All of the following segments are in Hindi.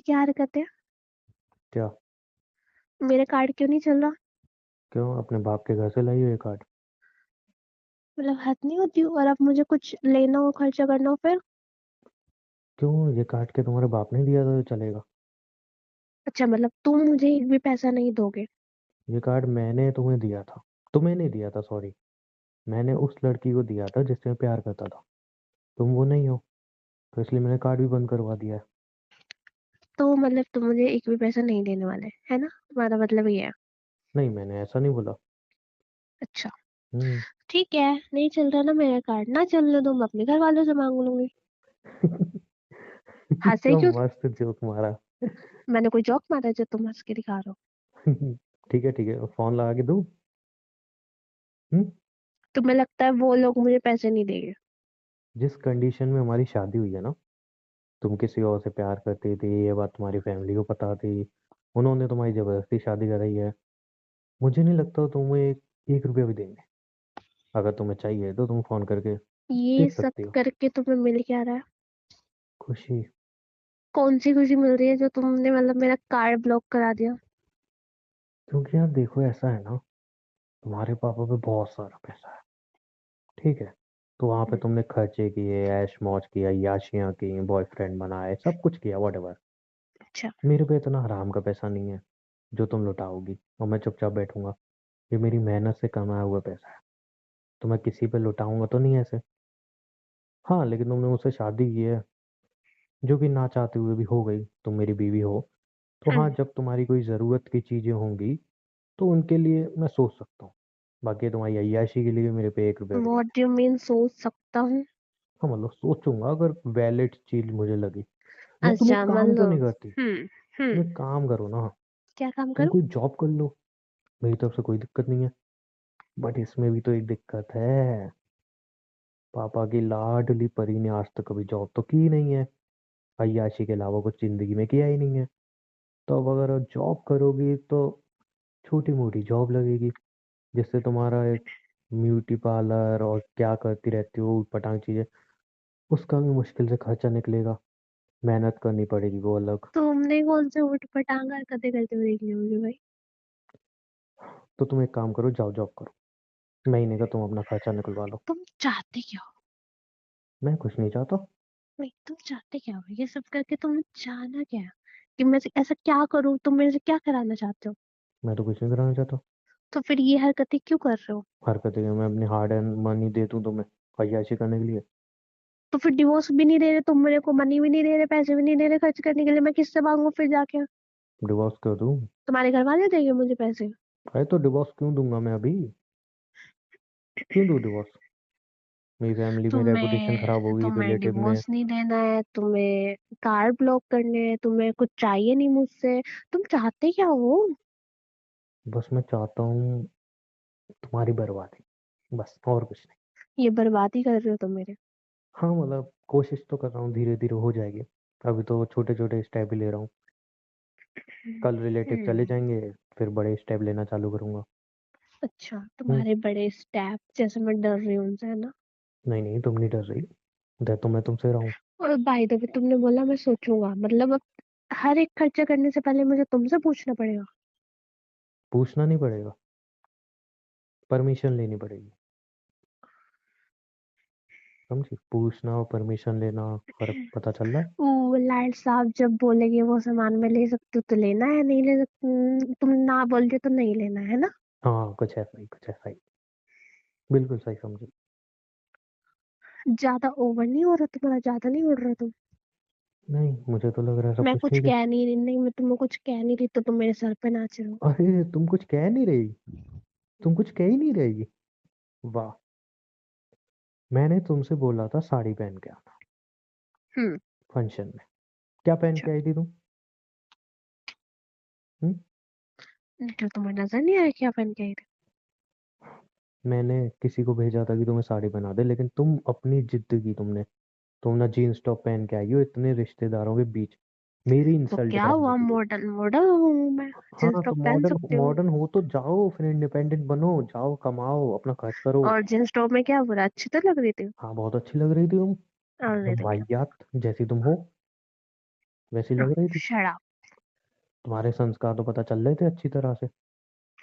क्या हरकत है? क्या? मेरे कार्ड क्यों नहीं चल रहा? क्यों? अपने बाप के घर से लाई हो ये कार्ड? मतलब हद नहीं होती और अब मुझे कुछ लेना हो खर्चा करना हो फिर? क्यों? ये कार्ड के तुम्हारे बाप ने दिया था तो चलेगा? अच्छा मतलब तुम मुझे एक भी पैसा नहीं दोगे? ये कार्ड मैंने तुम्हें दिया था। तुम्हें नहीं दिया था, सॉरी। मैंने उस लड़की को दिया था जिससे मैं प्यार करता था। तुम वो नहीं हो, तो इसलिए मैंने कार्ड भी बंद करवा दिया है। तो मतलब तुम मुझे एक भी पैसा नहीं देने वाले है ना? तुम्हारा मतलब ये है? नहीं, मैंने ऐसा नहीं बोला। अच्छा हम्म। ठीक है, नहीं चल रहा ना मेरा कार्ड, ना चलने दो, मैं अपने घर वालों से मांग लूंगी। हंसे क्या क्यों? मस्त जोक मारा। मैंने कोई जॉक मारा जो तुम हंस के दिखा रहे हो? ठीक है ठीक है, फोन लगा के दूं? हम्म। तुम्हें लगता है वो लोग मुझे पैसे नहीं देंगे? जिस कंडीशन में हमारी शादी हुई है ना, तुम किसी और से प्यार करती थी, ये बात तुम्हारी फैमिली को पता थी। उन्होंने तुम्हारी जबरदस्ती शादी कराई है। मुझे नहीं लगता तुम्हें एक रुपया भी देंगे। अगर तुम्हें चाहिए तो तुम फोन करके ये देख सब सकती हो। करके तुम्हें मिल क्या रहा है? खुशी। कौन सी खुशी मिल रही है जो तुमने मतलब मेरा कार्ड ब्लॉक करा दिया? क्योंकि यार देखो, ऐसा है ना, तुम्हारे पापा पे बहुत सारा पैसा है। ठीक है। तो वहां पे तुमने खर्चे किए, ऐश मौज किया, याशियां की, बॉयफ्रेंड बनाए, सब कुछ किया, वट। अच्छा। मेरे पे इतना हराम का पैसा नहीं है जो तुम लुटाओगी और मैं चुपचाप बैठूंगा। ये मेरी मेहनत से कमाया हुआ पैसा है, तो मैं किसी पे लुटाऊंगा तो नहीं ऐसे। हाँ, लेकिन तुमने मुझसे शादी की है, जो कि ना चाहते हुए भी हो गई, तुम मेरी बीवी हो। तो हाँ, हम्म। जब तुम्हारी कोई ज़रूरत की चीज़ें होंगी तो उनके लिए मैं सोच सकता हूँ। बाकी तुम्हारी अय्याशी के लिए मेरे पे एक रुपया भी नहीं व्हाट है। डू यू मीन सोच सकता हूँ? हाँ, मतलब सोचूंगा अगर वैलिड चीज मुझे लगी। या तुम अच्छा एक काम क्यों नहीं मतलब। करती? तुम हम्म। एक काम करो ना, क्या काम तुम करूँ? कोई जॉब कर लो। मेरी तरफ से कोई दिक्कत नहीं है, बट इसमें भी तो एक दिक्कत है। पापा की लाडली परी ने आज तक कभी जॉब तो की नहीं है, अय्याशी के अलावा कुछ जिंदगी में किया ही नहीं है। तो अब अगर जॉब करोगी तो छोटी मोटी जॉब लगेगी, जिससे तुम्हारा एक ब्यूटी पार्लर और क्या करती रहती हो पटांग चीजें, उसका भी मुश्किल से खर्चा निकलेगा। मेहनत करनी पड़ेगी वो अलग। तुमने कौन से उठ पटांग हरकतें करते हुए देख ली मुझे भाई? तो तुम एक काम करो, जाओ जॉब करो, महीने का तुम अपना खर्चा निकलवा लो। तुम चाहते क्या हो? मैं कुछ नहीं चाहता। नहीं तुम चाहते क्या हो ये सब करके? तुम चाहना क्या है? कि मैं से ऐसा क्या करूं? तुम मेरे से क्या कराना चाहते हो? मैं तो कुछ नहीं कराना चाहता। तो फिर ये हरकतें क्यों कर रहे हो? हरकतें मैं अपनी हार्ड एंड मनी दे दूं तुम्हें अय्याशी करने के लिए? तो फिर डिवोर्स भी नहीं दे रहे तुम मेरे को, मनी भी नहीं दे रहे, पैसे भी नहीं दे रहे खर्च करने के लिए, मैं किससे मांगू फिर जाके? डिवोर्स कर दूं? तुम्हारे घर वाले देंगे मुझे पैसे? अरे तो डिवोर्स क्यों दूंगा मैं अभी? क्यों दूं डिवोर्स? मेरी फैमिली में रेपुटेशन तुम्हें खराब होगी तुम्हें रिलेटिव में। डिवोर्स नहीं देना है, तुम्हें कार्ड ब्लॉक करने हैं, तुम्हें कुछ चाहिए नहीं मुझसे। तुम चाहते क्या हो? बस मैं चाहता हूँ तुम्हारी बर्बादी, बस और कुछ नहीं। ये बर्बादी कर रहे हो तुम मेरे। हाँ, मतलब कोशिश तो कर रहा हूँ, धीरे धीरे हो जाएगी। अभी तो छोटे छोटे स्टेप ही ले रहा हूँ। कल रिलेटिव चले हम्म। जाएंगे, फिर बड़े स्टेप लेना चालू करूंगा। अच्छा हम्म। तुम्हारे बड़े स्टेप जैसे मैं डर रही हूँ उनसे, है ना? नहीं नहीं, तुम नहीं डर रही, डर तो मैं तुमसे रहा हूँ। और बाय द वे तुमने बोला मैं सोचूंगा, मतलब अब हर एक खर्चा करने से पहले मुझे तुमसे पूछना पड़ेगा? पूछना नहीं पड़ेगा, परमिशन लेनी पड़ेगी। समझी? पूछना और परमिशन लेना, फर्क पता चल रहा है? वो लाइट साहब जब बोलेंगे वो सामान मैं ले सकती हूँ तो लेना है, नहीं ले सकती तुम ना बोल रहे तो नहीं लेना है ना? हाँ, कुछ ऐसा ही, कुछ ऐसा ही। बिल्कुल सही समझी। ज्यादा ओवर नहीं हो रहा तुम्हारा? ज्यादा नहीं उड़ रहा तुम? नहीं, मुझे तो लग रहा है सब मैं कुछ कुछ ठीक है। कह नहीं रही, नहीं मैं तुम्हें कुछ कह नहीं रही तो तुम मेरे सर पे नाच रहे हो। अरे तुम कुछ कह नहीं रही, तुम कुछ कह ही नहीं रही। वाह। मैंने तुमसे बोला था साड़ी पहन के आना हम्म। फंक्शन में। क्या पहन अच्छा। के आई थी तुम? हम्म? तो तुम्हें नजर नहीं आया क्या पहन के आई थी? मैंने किसी को भेजा था कि तुम्हें साड़ी पहना दे, लेकिन तुम अपनी जिद की, तुम ना जीन्स टॉप पहन के आई हो इतने रिश्तेदारों के बीच, मेरी तो इंसल्ट क्या करने हुआ, के लिए। मॉडल मॉडल हूँ मैं? जींस हाँ, तो टॉप पहन मॉडर्न सकती हूँ। मॉडर्न हो तो जाओ, फिर इंडिपेंडेंट बनो, जाओ कमाओ, अपना खर्च करो। और जींस टॉप में क्या बुरा, अच्छी तो लग रही थी। हाँ, बहुत अच्छी लग रही थी तुम, और नहीं एकदम तो क्या? वाहियात जैसी तुम हो। वैसी लग रही थी। Shut up. तुम्हारे संस्कार तो पता चल रहे थे अच्छी तरह से,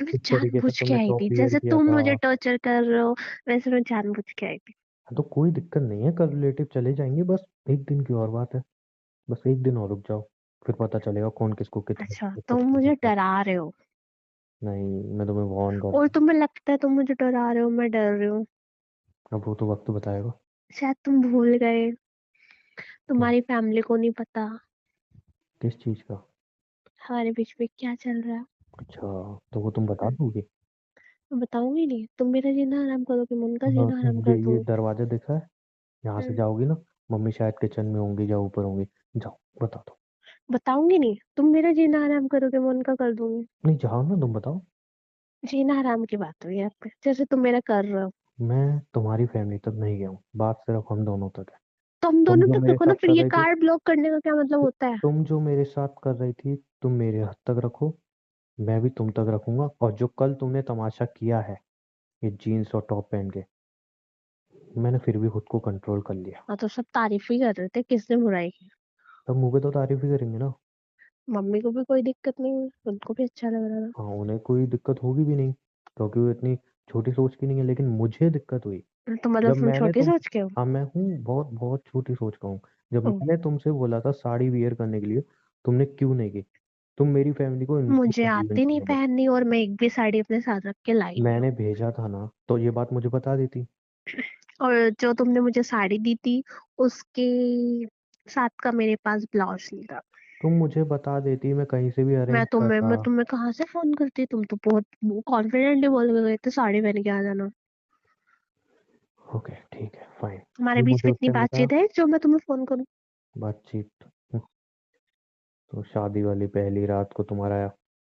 मैं किस तरीके से जानबूझ के तुमने आई टॉप थी, वियर जैसे किया तुम था। मुझे टॉर्चर कर रहे हो वैसे मैं जानबूझ के आई थी। हाँ, तो कोई दिक्कत नहीं है, कल रिलेटिव चले जाएंगे, बस एक दिन की और बात है। बस एक दिन और रुक जाओ, फिर पता चलेगा कौन किसको कितना अच्छा, कितना तुम प्यार मुझे करता है। डरा रहे हो नहीं, मैं तुम्हें वार्न कर और रहा हूँ। तुम्हें लगता है तुम मुझे डरा रहे हो, मैं डर रही हूँ। अब वो तो वक्त बताएगा। शायद तुम भूल गए, क्या? तुम्हारी फैमिली को नहीं पता किस चीज का? हमारे बीच में क्या चल रहा है। अच्छा, तो वो तुम बता दोगे? मैं बताऊंगी नहीं, तुम मेरा जीना हराम करोगे, मैं उनका हाँ, जीना हराम कर ये दूंगी। दरवाजा दिखा है, यहाँ से हम्म, जाओगी ना, मम्मी शायद किचन में होंगी या ऊपर होंगी, जाओ बता दो। बताऊंगी नहीं, तुम मेरा जीना हराम करोगे, मैं उनका कर दूंगी। नहीं, जाओ ना, तुम बताओ। जीना हराम की बात हुई है आप पे, जैसे तुम मेरा कर रहे हो। मैं तुम्हारी फैमिली तक नहीं गया हूँ, बात सिर्फ हम दोनों तक है। तो हम तुम दोनों जो तक मेरे रखो ना, साथ फिर कर ये रही थी, कार्ड ब्लॉक करने का क्या मतलब होता है। तुम जो मेरे साथ कर रही थी, तुम मेरे हद तक रखो, मैं भी तुम तक रखूंगा। और जो कल तुमने तमाशा किया है, ये जीन्स और टॉप पहन के, मैंने फिर भी खुद को कंट्रोल कर लिया। हाँ, तो सब तारीफ ही कर रहे थे, किसने बुराई की। तब मुंह पे तो तारीफ ही करेंगे ना। मम्मी को भी कोई दिक्कत नहीं हुई, उनको भी अच्छा लग रहा था। हाँ, उन्हें कोई दिक्कत होगी भी नहीं, क्योंकि वो इतनी छोटी सोच की नहीं है, लेकिन मुझे दिक्कत हुई तो मतलब जब तुम मैंने छोटी तुम सोच के हो। हाँ, मैं हूँ बहुत बहुत छोटी सोच का हूँ। जब ओ, मैंने तुमसे बोला था साड़ी वियर करने के लिए, तुमने क्यों नहीं की? तुम मेरी फैमिली को इनवाइट मुझे कर आती नहीं रहे थे। पहननी, और मैं एक भी साड़ी अपने साथ रख के लाई नहीं मैंने हूँ। भेजा था ना, तो ये बात मुझे बता देती। और जो तुमने मुझे साड़ी दी थी, उसके साथ का मेरे पास ब्लाउज नहीं था। तुम मुझे बता देती, मैं कहीं से भी अरेंज करता। मैं तुम्हें कहाँ से फोन करती, तुम तो बहुत कॉन्फिडेंटली बोल के गए थे साड़ी पहन के आ जाना। ओके, ठीक है, फाइन। हमारे जो बीच मुझे में उस इतनी टाइम बताया, बातचीत है जो मैं तुम्हें फोन करूँ। बातचीत। तो शादी वाली पहली रात को तुम्हारा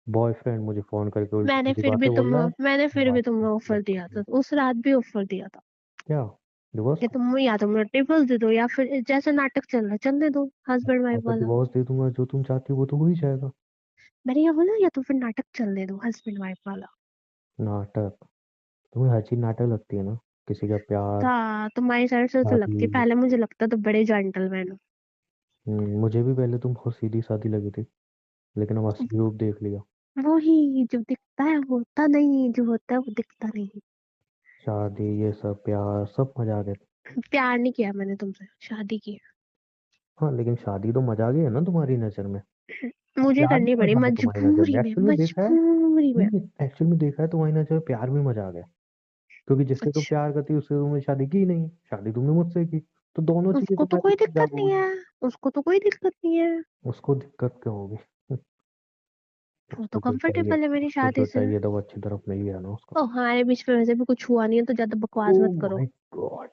बॉयफ्रेंड मुझे फोन करके उल्टी सीधी बातें बोल रहा है। मैंने फिर भी बात तुम्हें ऑफर मतलब दिया करनी था, है। उस रात भी ऑफर दिया था क्या? डिवोर्स कि का? तुम या तो मुझे डिवोर्स दे दो, या फिर जैसे नाटक चल रहा है चलने दो, हस्बैंड हाँ, वाइफ तो वाला। डिवोर्स दे दूंगा, जो तुम चाहती हो वो तो हो ही जाएगा। मैंने ये बोला, या तो फिर नाटक चलने दो हस्बैंड वाइफ वाला। नाटक? तुम्हें हर चीज नाटक लगती है ना, किसी का प्यार, तुम्हारी साइड से तो लगती है, शादी। पहले मुझे लगता तो बड़े जेंटलमैन हो। मुझे भी पहले तुम बहुत सीधी सादी लगी थी, लेकिन अब असली रूप देख लिया। वो ही जो दिखता है वो होता नहीं, जो होता है वो दिखता नहीं। शादी, ये सब प्यार, सब मजाक है। प्यार नहीं किया मैंने तुमसे, शादी की हाँ, लेकिन शादी तो मजाक ही है ना तुम्हारी नजर में। है। मुझे प्यार भी करनी पड़ी मजाक है तुम्हारी नजर में, मजबूरी में, एक्चुअल में देखा है। मजबूरी में। नहीं, एक्चुअल में देखा है तुम्हारी नजर में प्यार भी मजाक है, क्योंकि जिससे तुम अच्छा, प्यार करती उससे तुमने शादी की नहीं, शादी तुमने मुझसे की, तो दोनों चीजें उसको तो तुम्हारे कोई लिए दिक्कत मजाक नहीं होगी। है, उसको तो कोई दिक्कत नहीं है। उसको दिक्कत क्यों होगी? वो तो उसको जो चाहिए, कंफर्टेबल है मेरी उसको शादी जो से। चाहिए था वो अच्छी तरफ नहीं गया ना उसका। ओ, हमारे बीच में वैसे भी कुछ हुआ नहीं है, तो ज्यादा ओ बकवास मत करो। माय गॉड,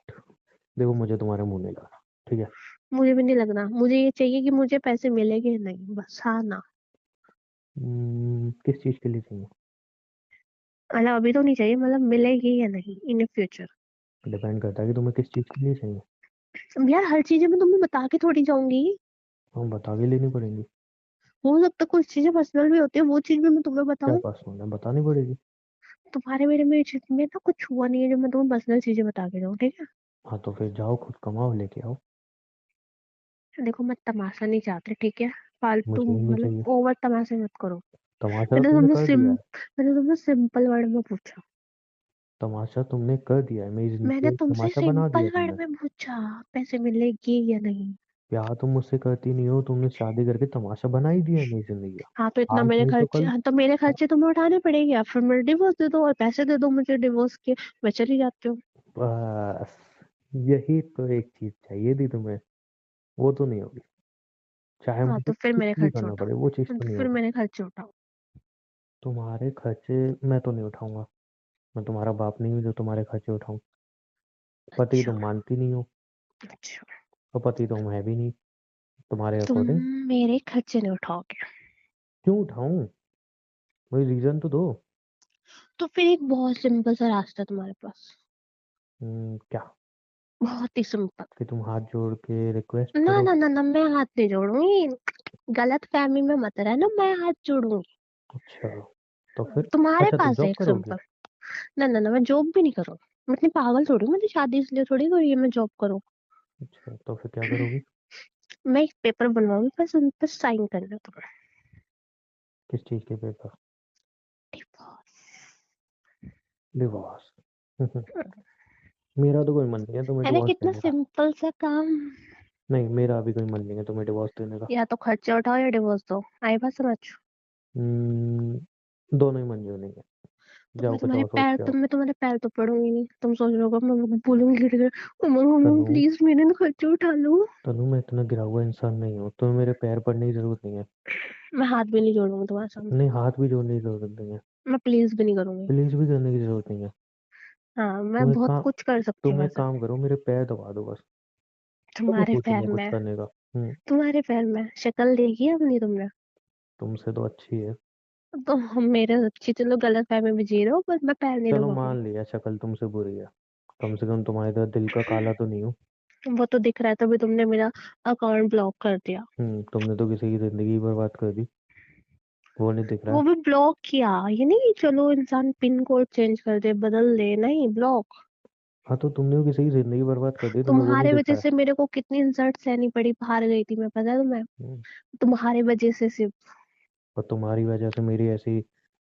देखो मुझे तुम्हारे मुंह नहीं लगा, ठीक है। मुझे भी नहीं लगना, मुझे ये चाहिए कि मुझे पैसे मिलेंगे या नहीं, बस हाँ ना। किस चीज के लिए चाहिए? मतलब अभी तो नहीं चाहिए, मतलब मिलेगी या नहीं इन फ्यूचर। डिपेंड करता है कि तुम्हें किस चीज के लिए चाहिए। यार हर चीजें मैं तुम्हें बता के थोड़ी जाऊंगी। हम बता के लेनी पड़ेंगी। हो सकता है कुछ चीजें पर्सनल भी होती है, वो चीज भी मैं तुम्हें क्या बताऊं। पर्सनल है, बतानी पड़ेगी। तुम्हारे मेरे में ना कुछ हुआ नहीं है जो मैं तुम्हें पर्सनल चीजें बता के जाऊँ, ठीक है। हाँ, तो फिर जाओ, खुद कमाओ, लेके आओ। देखो मैं तमाशा नहीं चाहती, ठीक है। फालतू मुझे ही नहीं मतलब चाहिए। ओवर तमाशे मत करो। तमाशा तो तुमने कर दिया है। मैंने तुमसे सिंपल वर्ड में पूछा। तमाशा तुमने कर दिया है, मेरी जिंदगी मैंने का एक तुमसे तमाशा बना सिंपल दिया वर्ड तुमने। में पूछा, पैसे मिलेगी या नहीं। प्यार तुम मुझसे करती नहीं हो, तुमने शादी करके तमाशा बना ही दिया है मेरी जिंदगी हाँ, तो का। इतना आज मेरे नहीं तो खर्चे, कल। हाँ तो मेरे खर्चे तुम्हें उठाने पड़ेंगे, या फिर मुझे डिवोर्स दे दो और पैसे दे दो मुझे डिवोर्स के, मैं चली जाती हूँ। बस, यही तो एक चीज चाहिए थी तुम्हें, वो तो नहीं होगी। चाहे हाँ, मुझे तो फिर कुछ मेरे भी खर्चे करना पड़े, वो चीज उठाओ, तो तो नहीं फिर होगी। मेरे खर्चे उठाओ। तुम्हारे खर्चे मैं तो नहीं उठाऊंगा। मैं तुम्हारा बाप नहीं हूँ जो तुम्हारे खर्चे उठाऊं। पति अच्छा। तुम मानती नहीं हो, अच्छा, और पति तो है भी नहीं तुम्हारे तुम अकॉर्डिंग। मेरे खर्चे नहीं उठाओगे। क्यों उठाऊं? मुझे रीजन तो दो। तो फिर एक बहुत सिंपल सा रास्ता है तुम्हारे पास, क्या? बहुत ही सिंपल। कि तुम हाथ जोड़ के रिक्वेस्ट ना करो? ना ना ना, मैं हाथ नहीं जोड़ूंगी। गलत फहमी में मत रहना, मैं हाथ जोड़ूंगी। अच्छा, तो फिर? तुम्हारे अच्छा, तो पास है जॉब एक करोगे? सिंपल। ना ना ना, मैं जॉब भी नहीं करूँ। मैं इतनी पागल थोड़ी हूँ, मेरी शादी इसलिए थोड़ी करी है मैं जॉब करूँ। अच्छा, तो फिर क्या करोगी? मैं एक पेपर बनवाऊंगी, बस उन पर साइन करना तुम्हें। किस चीज के पेपर? डिवोर्स। डिवोर्स? मेरा तो कोई मन नहीं है तुम्हें है ना, डिवोर्स कितना देने का। सिंपल सा काम। नहीं, मेरा अभी कोई मन नहीं है तुम्हें डिवोर्स देने का। या तो खर्चा उठाओ या डिवोर्स दो, आई बात समझ। दोनों ही मंजूर नहीं है। तो जाओ मैं कुछ तुम्हारे और सोच पैर के तो आओ। मैं तुम्हारे पैर तो पड़ूंगी नहीं, तुम सोच रहे हो मैं बोलूंगी गिर मम्मा तनु, प्लीज मेरे ना खर्चे उठा लो। तनु मैं इतना गिरा हुआ इंसान नहीं हूँ, तुम्हें मेरे पैर पड़ने की जरूरत नहीं है। मैं हाथ भी नहीं जोड़ूंगी तुम्हारे सामने। नहीं, हाथ भी जोड़ने की जरूरत नहीं है। मैं प्लीज भी नहीं करूंगी। प्लीज भी करने की जरूरत नहीं है। हाँ, मैं तुम एक बहुत काम कुछ कर सकती हूँ तुम एक वैसे। काम करो, मेरे पैर दबा दो बस। तो मैं तुम्हारे सोचूंगा पैर कुछ में। करने का। तुम्हारे पैर में शक्ल देखी है अपनी तुमने? तुमसे तो अच्छी है। तो हम मेरे अच्छी, चलो गलत फहमी में जी रहे हो, पर मैं पैर नहीं चलो दबाऊंगी। मान लिया शक्ल तुमसे बुरी है, कम से कम तुम्हारे तरह दिल का काला तो नहीं हूँ। वो तो दिख रहा है, तभी तुमने मेरा अकाउंट ब्लॉक कर दिया। तुमने तो किसी की जिंदगी बर्बाद कर दी, वो नहीं दिख रहा वो है। भी ब्लॉक किया, ये नहीं कि चलो इंसान पिन कोड चेंज कर दे, बदल दे, नहीं ब्लॉक। हाँ, तो तुमने भी किसी की जिंदगी बर्बाद कर दी, तुम्हें वो नहीं तुम्हारे दिख वजह रहा है। से मेरे को कितनी इंसल्ट सहनी पड़ी, बाहर गई थी मैं, पता है तुम्हें? हम्म, तुम्हारे वजह से सिर्फ। और तुम्हारी वजह से मेरी ऐसी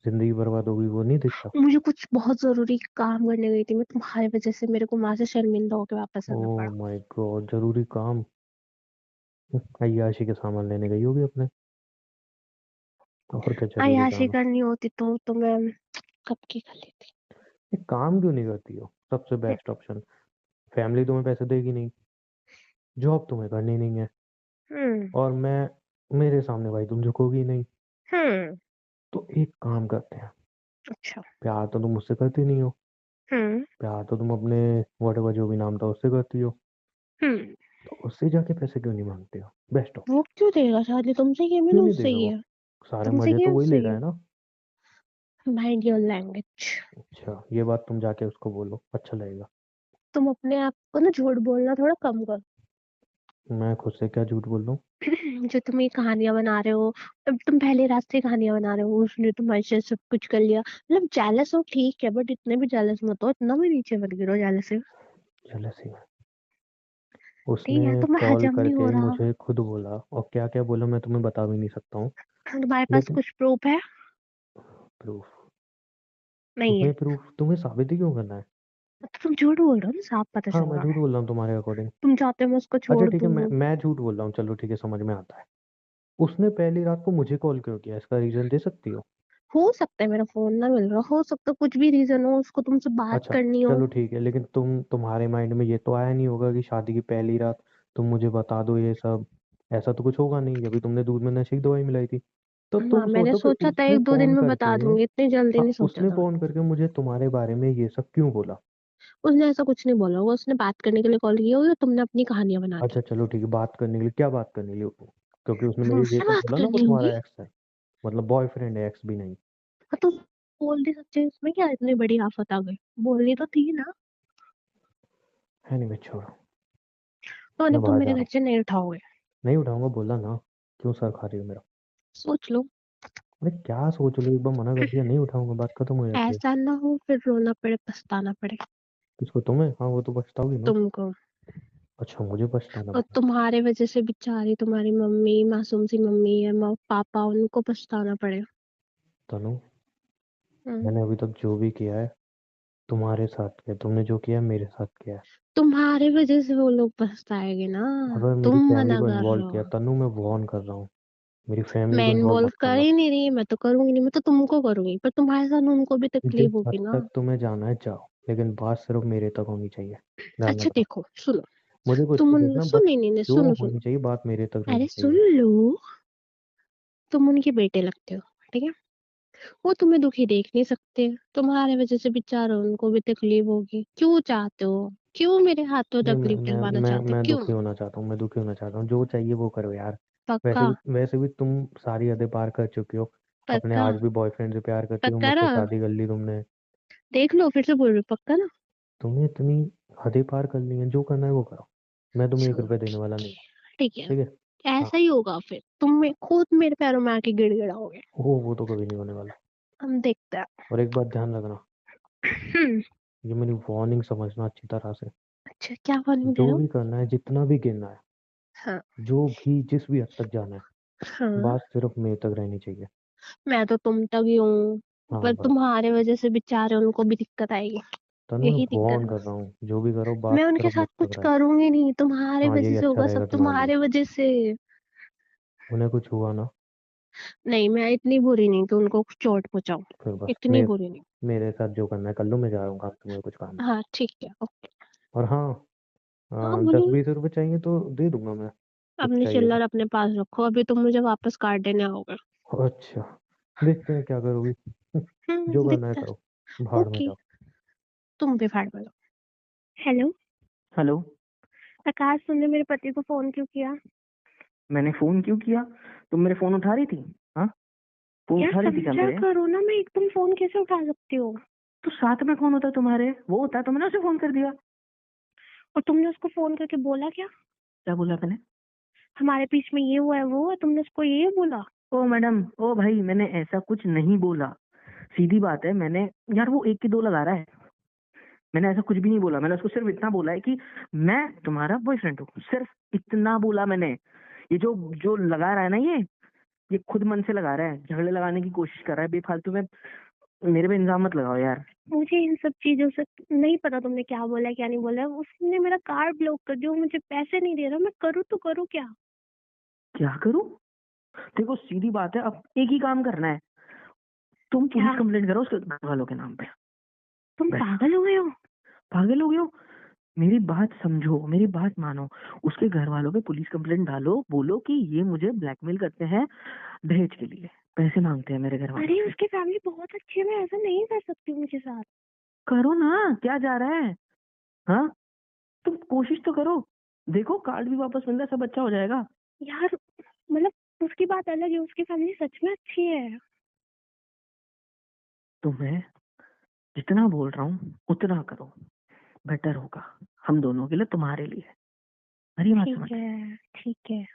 जिंदगी बर्बाद होगी, वो नहीं दिख रहा। मुझे कुछ बहुत जरूरी काम करने गई थी मैं, तुम्हारी वजह से मेरे को वहां से शर्मिंदा होकर वापस ओ आना पड़ा। माय गॉड, जरूरी काम? अय्याशी के सामान लेने गई होगी अपने, और क्या जरूरी अय्याशी काम है? करनी होती तो मैं कब की कर लेती। एक काम क्यों नहीं करती हो? सबसे बेस्ट ऑप्शन। फैमिली तुम्हें पैसे देगी नहीं, जॉब तुम्हें करनी नहीं है, हम्म। और मैं, मेरे सामने भाई तुम झुकोगी नहीं। हम्म। तो एक काम करते हैं। अच्छा। प्यार तो तुम मुझसे करती नहीं हो। हम्म। प्यार तो तुम अपने व्हाटएवर जो भी नाम था उससे करती हो। हम्म। तो उससे जाके पैसे क्यों नहीं मांगते हो? बेस्ट वो ऑप्शन। क्यों देगा? शादी तुमसे की है, क्यों मैंने नहीं उससे देगा की वो? है। सारे तुमसे मजे की है, तो वही उससे ले की रहा है। है ना। Mind your language. अच्छा, ये बात तुम जाके उसको बोलो, अच्छा लगेगा। तुम अपने आप को ना झूठ बोलना थोड़ा कम करो। मैं खुद से क्या झूठ बोल रहा हूँ? जो तुम ये कहानियां बना रहे हो, अब तुम पहले रात से कहानियां बना रहे हो, उसने तुम्हारे से सब कुछ कर लिया, मतलब जेलस हो ठीक है, बट इतने भी जेलस मत हो, इतना भी नीचे मत गिरो जेलस से। जेलसी में ठीक है, उसने तुम्हें कॉल हजम नहीं हो करके रहा। मुझे खुद बोला, और क्या क्या बोला मैं तुम्हें बता भी नहीं सकता हूँ। तुम्हारे पास लेकिन कुछ प्रूफ है? प्रूफ? नहीं है। तुम्हें प्रूफ, तुम्हें साबित ही क्यों करना है? तो तुम झूठ बोल रहे हो ना, साफ पता हाँ, चल मैं रहा झूठ है। बोल रहा हूँ तुम्हारे अकॉर्डिंग। तुम चाहते हो मैं उसको अच्छा छोड़ ठीक है, मैं दूं? मैं झूठ बोल रहा हूँ, चलो ठीक है, समझ में आता है। उसने पहली रात को मुझे कॉल क्यों किया, इसका रीजन दे सकती हो? हो सकता है मेरा फोन ना मिल रहा हो, सकता है कुछ भी रीजन हो, उसको तुमसे बात अच्छा करनी हो। चलो ठीक है, लेकिन तुम्हारे माइंड में ये तो आया नहीं होगा कि शादी की पहली रात तुम मुझे बता दो ये सब। ऐसा तो कुछ होगा नहीं, अभी तुमने दूध में नशे की दवाई मिलाई थी। तो हाँ, तुम मैंने सोचो कि सोचा था उसने एक दो दिन फोन में करके, बता दूंगी, इतनी जल्दी हाँ नहीं सोचा उसने था। फोन करके मुझे तुम्हारे बारे में ये सब क्यों बोला? उसने ऐसा कुछ नहीं बोला होगा, उसने बात करने के लिए कॉल किया होगा, तुमने अपनी कहानियां बना दी। अच्छा चलो ठीक है, बात करने के लिए, क्या बात करने के लिए? क्योंकि उसने मुझे ये तुमसे तो बात बोला ना वो करनी होगी। तुम्हारा एक्स है, मतलब बॉयफ्रेंड है, एक्स भी नहीं। हाँ, तो बोल दी सच्चे, इसमें क्या इतनी बड़ी आफत आ गई? बोलनी तो थी ना। एनीवे छोड़ो, तो मैं मतलब तुम बाहर जा मेरे रहा घर हूँ। से नहीं उठाओगे? नहीं उठाऊंगा, बोला ना। क्यों सर खा रही हो मेरा? सोच लो। अरे क्या सोच लो, एक बार मना कर दिया, नहीं उठाऊंगा, बात खत्म हो जाती है। ऐसा ना हो फिर रोना पड़े, पछताना पड़े। किसको? तुम्हें? हाँ, वो तो पछताओगी ना। तुमको। अच्छा, मुझे पछताना और पड़ा? तुम्हारे वजह से बेचारी तुम्हारी मम्मी, मासूम सी मम्मी है, पापा, उनको पछताना पड़े। तनु, हम्म। मैंने अभी तक जो भी किया है तुम्हारे साथ किया, तुमने जो किया है मेरे साथ किया है। तुम्हारे वजह से वो लोग पछताएंगे ना। अगर मेरी तुम फैमिली मना को कर रहे इन्वॉल्व हो। किया, तनु मैं वॉर्न कर रहा हूँ, मेरी फैमिली मैं को इन्वॉल्व इन्वॉल्व मत कर करना। ही नहीं रही, मैं तो करूंगी नहीं, मैं तो तुमको करूंगी, पर तुम्हारे साथ उनको भी जिस तकलीफ हद होगी ना। तक तुम्हें जाना है जाओ, लेकिन बात सिर्फ मेरे तक होनी चाहिए। ध्यान अच्छा रखना। देखो, सुनो। मुझे कुछ तुम नहीं देखना, सुन, बस नहीं नहीं नहीं, जो सुनो होनी सुनो। चाहिए बात मेरे तक रहनी अरे सुन चाहिए। लो। तुम उनके बेटे लगते हो, ठीक है? वो तुम्हें दुखी देख नहीं सकते। तुम्हारे वजह से बेचारा उनको भी तकलीफ होगी, क्यों चाहते हो? क्यों मेरे हाथों नहीं, मैं तकलीफ मैं दिलवाना मैं चाहते हो, मैं क्यों? दुखी होना चाहता हूँ, मैं दुखी होना चाहता हूँ, जो चाहिए वो करो यार। पक्का? वैसे भी तुम सारी हदें पार कर चुकी हो। अपने पक्का? आज भी बॉयफ्रेंड से प्यार करती हो, पक्का मुझसे ना? शादी कर ली तुमने। देख लो, फिर से बोल रही हूँ, पक्का ना? तुमने इतनी हदें पार कर ली हैं, जो करना है वो करो। मैं तुम्हें एक चलो रुपया देने ठीक वाला है। नहीं। ठीक है। ठीक है। हाँ। ऐसा ही होगा फिर, खुद मेरे पैरों में आके गिड़गिड़ाओगे। वो तो कभी नहीं होने वाला। हम देखते हैं। और एक बात ध्यान रखना, ये मेरी वार्निंग समझना अच्छी तरह से। अच्छा, क्या वार्निंग दे जो रहे हो? भी करना है, जितना भी गिरना है, हाँ, जो भी जिस भी हद तक जाना है, हाँ। बात सिर्फ मेरे तक रहनी चाहिए। मैं तो तुम तक ही हूँ, हाँ पर बस, तुम्हारे वजह से बेचारे उनको भी दिक्कत आएगी। तनु मैं यही दिक्कत फोन है कर बस। रहा हूँ, जो भी करो मैं बात उनके सिर्फ साथ मुझ तक कुछ रहे। करूंगी नहीं, तुम्हारे हाँ वजह यही से अच्छा होगा, सब रहेगा तुम्हारे लिए। तुम्हारे वजह से। उन्हें कुछ हुआ ना, नहीं, मैं इतनी बुरी नहीं कि उनको चोट पहुंचाऊं। फिर बस इतनी बुरी नहीं। मेरे साथ जो करना है कर लो, मैं जा रहा हूँ काम से, मुझे कुछ काम है। हाँ ठीक है, ओके। और हाँ, हाँ 10-20 रुपए चाहिए तो दे दूंगा मैं, कुछ अपनी चाहिए चिल्लर तो। अपने पास रखो, अभी तुम मुझे वापस काट देने आओगे। अच्छा, देखते हैं क्या करोगी। जो करना है दिखता करो, है। भाड़ में ओके। जाओ। तुम भी फाड़ दो। हेलो। हेलो। आकाश, तुमने मेरे पति को फोन क्यों किया? मैंने फोन क्यों किया? तुम मेरे फोन उठा रही थी? हाँ, फोन यार उठा रही थी क्या समझा मेरे? करो ना, मैं एकदम फोन कैसे उठा सकती हूँ? तो साथ में कौन होता है तुम्हारे? वो होता है तो मैंने उसे फोन कर दिया। और तुमने उसको फोन करके बोला क्या? क्या बोला मैंने? हमारे बीच में ये हुआ है, वो हुआ है, तुमने उसको ये बोला? ओ मैडम, ओ भाई, मैंने ऐसा कुछ नहीं बोला। सीधी बात है, मैंने, यार वो एक की दो लगा रहा है। मैंने ऐसा कुछ भी नहीं बोला। मैंने उसको सिर्फ इतना बोला है कि मैं तुम्हारा बॉयफ्रेंड हूँ, सिर्फ इतना बोला मैंने। ये जो जो लगा रहा है ना, ये खुद मन से लगा रहा है, झगड़े लगाने की कोशिश कर रहा है बेफालतू में। मेरे पे इल्जाम मत लगाओ यार। मुझे इन सब चीजों से नहीं पता तुमने क्या बोला है क्या नहीं बोला है। उसने मेरा कार्ड ब्लॉक कर दिया, वो मुझे पैसे नहीं दे रहा, मैं करूँ तो करूँ क्या? क्या करूं? देखो सीधी बात है, अब एक ही काम करना है। तुम क्या? पुलिस कंप्लेंट करो उसके घर वालों के नाम पे। तुम बस। पागल हो गए हो? पागल हो गए हो? मेरी बात समझो, मेरी बात मानो। उसके घर वालों पे पुलिस कंप्लेंट डालो, बोलो कि ये मुझे ब्लैकमेल करते हैं, दहेज के लिए पैसे मांगते हैं मेरे घर वालों अरे से। उसकी फैमिली बहुत अच्छी है, मैं ऐसा नहीं कर सकती उनके साथ। करो ना, क्या जा रहा है? हाँ, तुम कोशिश तो करो। देखो कार्ड भी वापस मिल रहा है, सब अच्छा हो जाएगा। यार मतलब उसकी बात अलग है, उसकी फैमिली सच में अच्छी है। तो मैं जितना बोल रहा हूँ उतना करो, बेटर होगा हम दोनों के लिए, तुम्हारे लिए। मेरी बात ठीक समझ। है, ठीक है।